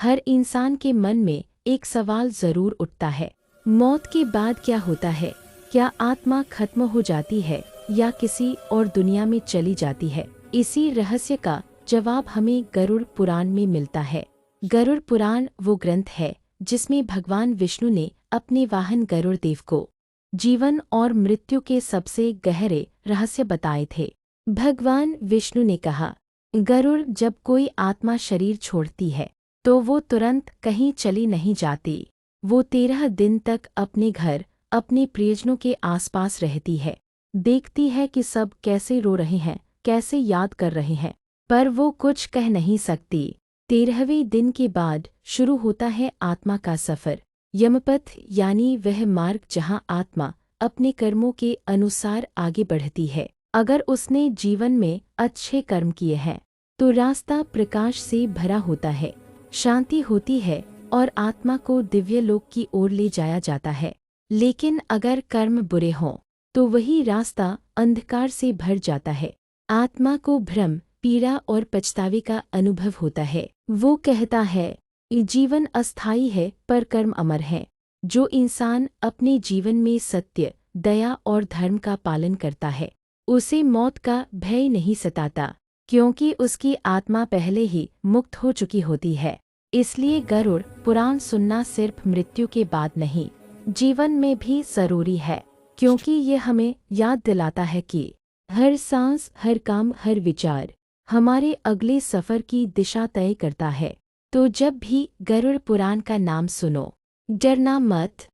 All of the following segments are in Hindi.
हर इंसान के मन में एक सवाल जरूर उठता है, मौत के बाद क्या होता है? क्या आत्मा खत्म हो जाती है या किसी और दुनिया में चली जाती है? इसी रहस्य का जवाब हमें गरुड़ पुराण में मिलता है। गरुड़ पुराण वो ग्रंथ है जिसमें भगवान विष्णु ने अपने वाहन गरुड़ देव को जीवन और मृत्यु के सबसे गहरे रहस्य बताए थे। भगवान विष्णु ने कहा, गरुड़, जब कोई आत्मा शरीर छोड़ती है तो वो तुरंत कहीं चली नहीं जाती। वो 13 दिन तक अपने घर, अपने प्रियजनों के आसपास रहती है, देखती है कि सब कैसे रो रहे हैं, कैसे याद कर रहे हैं, पर वो कुछ कह नहीं सकती। 13वें दिन के बाद शुरू होता है आत्मा का सफ़र, यमपथ, यानी वह मार्ग जहाँ आत्मा अपने कर्मों के अनुसार आगे बढ़ती है। अगर उसने जीवन में अच्छे कर्म किए हैं तो रास्ता प्रकाश से भरा होता है, शांति होती है और आत्मा को दिव्य लोक की ओर ले जाया जाता है। लेकिन अगर कर्म बुरे हों तो वही रास्ता अंधकार से भर जाता है। आत्मा को भ्रम, पीड़ा और पछतावे का अनुभव होता है। वो कहता है, ये जीवन अस्थायी है पर कर्म अमर है। जो इंसान अपने जीवन में सत्य, दया और धर्म का पालन करता है उसे मौत का भय नहीं सताता, क्योंकि उसकी आत्मा पहले ही मुक्त हो चुकी होती है। इसलिए गरुड़ पुराण सुनना सिर्फ मृत्यु के बाद नहीं, जीवन में भी जरूरी है, क्योंकि ये हमें याद दिलाता है कि हर सांस, हर काम, हर विचार हमारे अगले सफर की दिशा तय करता है। तो जब भी गरुड़ पुराण का नाम सुनो, डरना मत,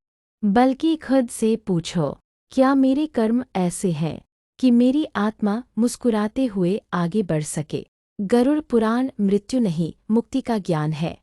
बल्कि खुद से पूछो, क्या मेरे कर्म ऐसे हैं कि मेरी आत्मा मुस्कुराते हुए आगे बढ़ सके? गरुड़ पुराण मृत्यु नहीं, मुक्ति का ज्ञान है।